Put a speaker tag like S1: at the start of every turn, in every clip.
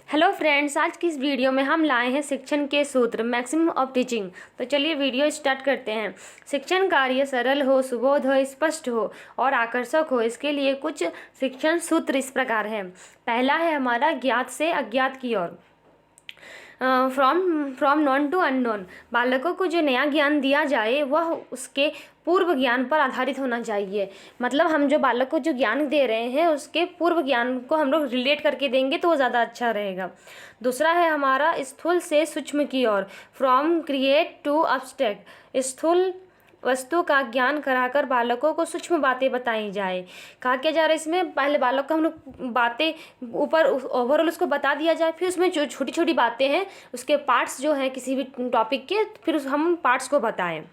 S1: Hello friends, आज की इस वीडियो में हम लाए हैं शिक्षण के सूत्र मैक्सिमम ऑफ टीचिंग। तो चलिए वीडियो स्टार्ट करते हैं। शिक्षण कार्य सरल हो, सुबोध हो, स्पष्ट हो और आकर्षक हो, इसके लिए कुछ शिक्षण सूत्र इस प्रकार हैं। पहला है हमारा ज्ञात से अज्ञात की ओर। From known to unknown. बालकों को जो नया ज्ञान दिया जाए वह उसके पूर्व ज्ञान पर आधारित होना चाहिए। मतलब हम जो बालक को जो ज्ञान दे रहे हैं उसके पूर्व ज्ञान को हम लोग रिलेट करके देंगे तो वो ज़्यादा अच्छा रहेगा। दूसरा है हमारा स्थूल से सूक्ष्म की ओर। From concrete to abstract. स्थूल वस्तु का ज्ञान कराकर बालकों को सूक्ष्म बातें बताई जाए। कहा क्या जा रहा है इसमें, पहले बालक को हम लोग बातें ऊपर ओवरऑल उसको बता दिया जाए, फिर उसमें जो छोटी छोटी बातें हैं उसके पार्ट्स जो हैं किसी भी टॉपिक के, फिर हम पार्ट्स को बताएं।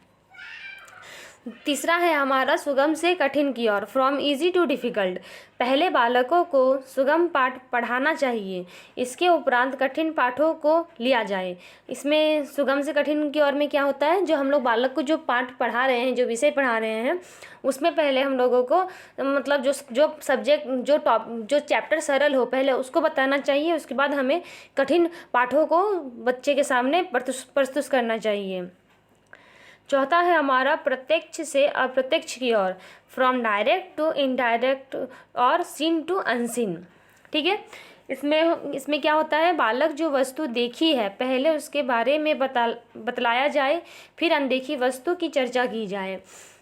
S1: तीसरा है हमारा सुगम से कठिन की ओर। From easy to difficult. पहले बालकों को सुगम पाठ पढ़ाना चाहिए, इसके उपरांत कठिन पाठों को लिया जाए। इसमें सुगम से कठिन की ओर में क्या होता है, जो हम लोग बालक को जो पाठ पढ़ा रहे हैं, जो विषय पढ़ा रहे हैं, उसमें पहले हम लोगों को मतलब जो सब्जेक्ट जो चैप्टर सरल हो पहले उसको बताना चाहिए। उसके बाद हमें कठिन पाठों को बच्चे के सामने प्रस्तुत करना चाहिए। चौथा है हमारा प्रत्यक्ष से अप्रत्यक्ष की ओर। फ्रॉम डायरेक्ट टू इनडायरेक्ट और सीन टू अनसीन। ठीक है, इसमें क्या होता है, बालक जो वस्तु देखी है पहले उसके बारे में बतलाया जाए, फिर अनदेखी वस्तु की चर्चा की जाए।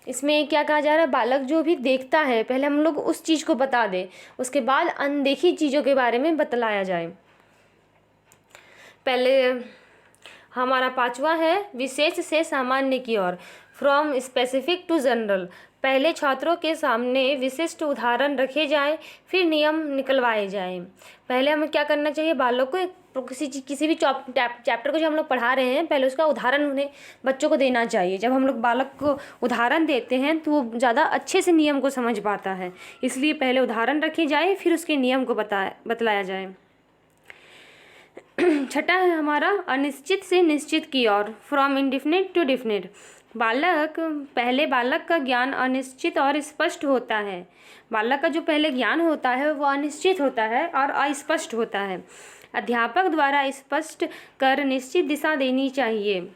S1: इसमें क्या कहा जा रहा है, बालक जो भी देखता है पहले हम लोग उस चीज़ को बता दें, उसके बाद अनदेखी चीज़ों के बारे में बतलाया जाए। पहले हमारा पांचवा है विशेष से सामान्य की ओर। From specific to general. पहले छात्रों के सामने विशिष्ट उदाहरण रखे जाएं, फिर नियम निकलवाए जाएं। पहले हमें क्या करना चाहिए, बालक को किसी भी चैप्टर को जो हम लोग पढ़ा रहे हैं पहले उसका उदाहरण उन्हें बच्चों को देना चाहिए। जब हम लोग बालक को उदाहरण देते हैं तो वो ज़्यादा अच्छे से नियम को समझ पाता है, इसलिए पहले उदाहरण रखे जाए फिर उसके नियम को बतलाया जाए। छठा है हमारा अनिश्चित से निश्चित की ओर। From indefinite to definite. बालक का ज्ञान अनिश्चित और स्पष्ट होता है। बालक का जो पहले ज्ञान होता है वो अनिश्चित होता है और अस्पष्ट होता है। अध्यापक द्वारा स्पष्ट कर निश्चित दिशा देनी चाहिए।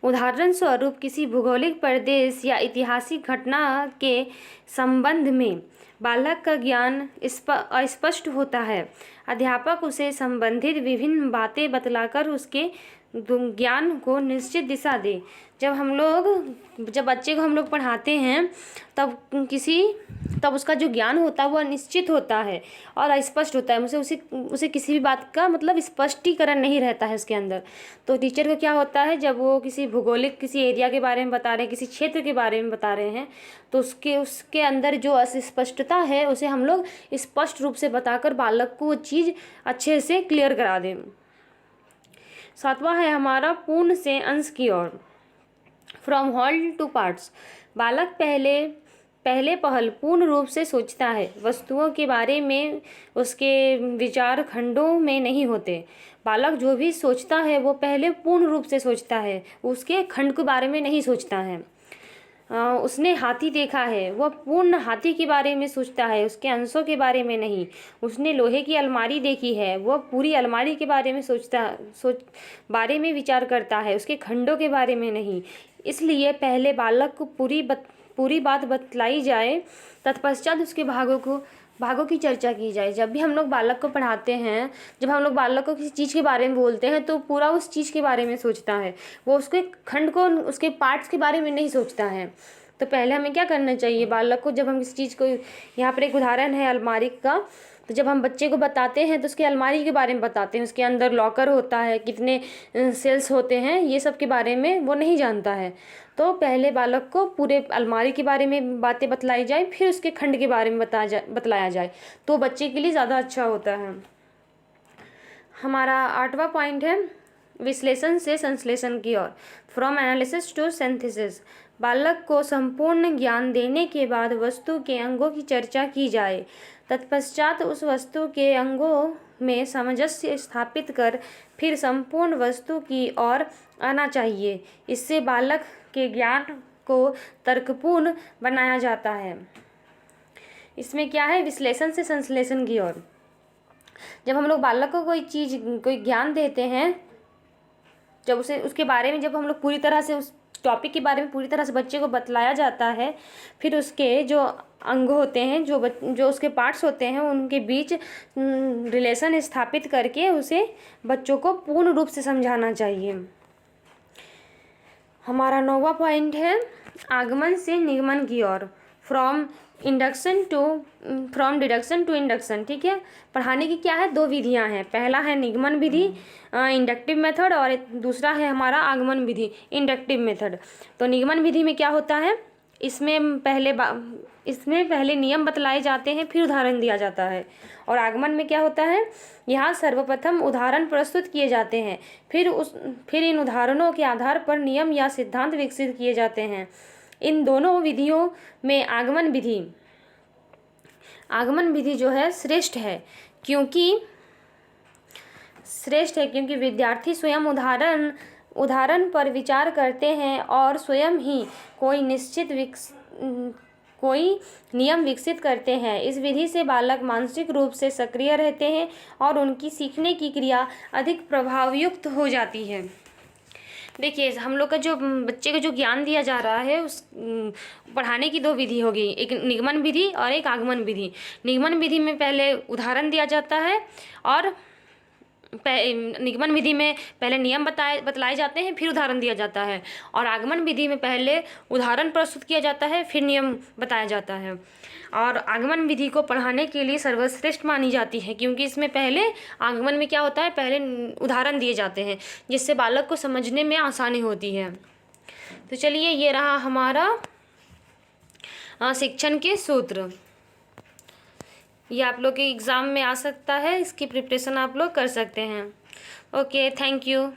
S1: उदाहरण स्वरूप किसी भौगोलिक प्रदेश या ऐतिहासिक घटना के संबंध में बालक का ज्ञान अस्पष्ट होता है। अध्यापक उसे संबंधित विभिन्न बातें बतलाकर उसके ज्ञान को निश्चित दिशा दे। जब बच्चे को हम लोग पढ़ाते हैं तब उसका जो ज्ञान होता है वो अनिश्चित होता है और अस्पष्ट होता है। उसे किसी भी बात का मतलब स्पष्टीकरण नहीं रहता है उसके अंदर। तो टीचर को क्या होता है, जब वो किसी एरिया के बारे में बता रहे हैं, किसी क्षेत्र के बारे में बता रहे हैं, तो उसके अंदर जो अस्पष्टता है उसे हम लोग स्पष्ट रूप से बताकर बालक को वो चीज़ अच्छे से क्लियर करा दें। सातवां है हमारा पूर्ण से अंश की ओर। From whole to parts. बालक पहले पहल पूर्ण रूप से सोचता है। वस्तुओं के बारे में उसके विचार खंडों में नहीं होते। बालक जो भी सोचता है वो पहले पूर्ण रूप से सोचता है, उसके खंड के बारे में नहीं सोचता है। उसने हाथी देखा है, वह पूर्ण हाथी के बारे में सोचता है, उसके अंशों के बारे में नहीं। उसने लोहे की अलमारी देखी है, वह पूरी अलमारी के बारे में बारे में विचार करता है, उसके खंडों के बारे में नहीं। इसलिए पहले बालक को पूरी बात बतलाई जाए, तत्पश्चात उसके भागों की चर्चा की जाए। जब भी हम लोग बालक को पढ़ाते हैं, जब हम लोग बालक को किसी चीज़ के बारे में बोलते हैं तो पूरा उस चीज़ के बारे में सोचता है, वो उसके खंड को उसके पार्ट्स के बारे में नहीं सोचता है। तो पहले हमें क्या करना चाहिए, बालक को जब हम किसी चीज़ को, यहाँ पर एक उदाहरण है अलमारी का, तो जब हम बच्चे को बताते हैं तो उसकी अलमारी के बारे में बताते हैं, उसके अंदर लॉकर होता है, कितने सेल्स होते हैं, ये सब के बारे में वो नहीं जानता है। तो पहले बालक को पूरे अलमारी के बारे में बातें बतलाई जाए, फिर उसके खंड के बारे में बतलाया जाए, तो बच्चे के लिए ज़्यादा अच्छा होता है। हमारा आठवां पॉइंट है विश्लेषण से संश्लेषण की ओर। From analysis to synthesis. बालक को संपूर्ण ज्ञान देने के बाद वस्तु के अंगों की चर्चा की जाए, तत्पश्चात उस वस्तु के अंगों में सामंजस्य स्थापित कर फिर संपूर्ण वस्तु की ओर आना चाहिए। इससे बालक के ज्ञान को तर्कपूर्ण बनाया जाता है। इसमें क्या है, विश्लेषण से संश्लेषण की ओर। जब हम लोग बालक को कोई चीज़, कोई ज्ञान देते हैं, जब उसे उसके बारे में जब हम लोग पूरी तरह से उस टॉपिक के बारे में पूरी तरह से बच्चे को बतलाया जाता है, फिर उसके जो अंग होते हैं, जो उसके पार्ट्स होते हैं, उनके बीच रिलेशन स्थापित करके उसे बच्चों को पूर्ण रूप से समझाना चाहिए। हमारा 9वां पॉइंट है आगमन से निगमन की ओर, फ्रॉम डिडक्शन टू इंडक्शन। ठीक है, पढ़ाने की क्या है, 2 विधियां हैं। पहला है निगमन विधि, इंडक्टिव मेथड, और दूसरा है हमारा आगमन विधि, इंडक्टिव मेथड। तो निगमन विधि में क्या होता है, इसमें पहले नियम बतलाए जाते हैं, फिर उदाहरण दिया जाता है। और आगमन में क्या होता है, यहाँ सर्वप्रथम उदाहरण प्रस्तुत किए जाते हैं, फिर इन उदाहरणों के आधार पर नियम या सिद्धांत विकसित किए जाते हैं। इन दोनों विधियों में आगमन विधि जो है श्रेष्ठ है, क्योंकि विद्यार्थी स्वयं उदाहरण पर विचार करते हैं और स्वयं ही कोई नियम विकसित करते हैं। इस विधि से बालक मानसिक रूप से सक्रिय रहते हैं और उनकी सीखने की क्रिया अधिक प्रभावयुक्त हो जाती है। देखिए, हम लोग का जो बच्चे को जो ज्ञान दिया जा रहा है, उस पढ़ाने की 2 विधि होगी, एक निगमन विधि और एक आगमन विधि। निगमन विधि में पहले उदाहरण दिया जाता है, और निगमन विधि में पहले नियम बतलाए जाते हैं, फिर उदाहरण दिया जाता है। और आगमन विधि में पहले उदाहरण प्रस्तुत किया जाता है, फिर नियम बताया जाता है। और आगमन विधि को पढ़ाने के लिए सर्वश्रेष्ठ मानी जाती है, क्योंकि इसमें पहले आगमन में क्या होता है, पहले उदाहरण दिए जाते हैं, जिससे बालक को समझने में आसानी होती है। तो चलिए, ये रहा हमारा शिक्षण के सूत्र। ये आप लोग के एग्ज़ाम में आ सकता है, इसकी प्रिपरेशन आप लोग कर सकते हैं। Okay, thank you.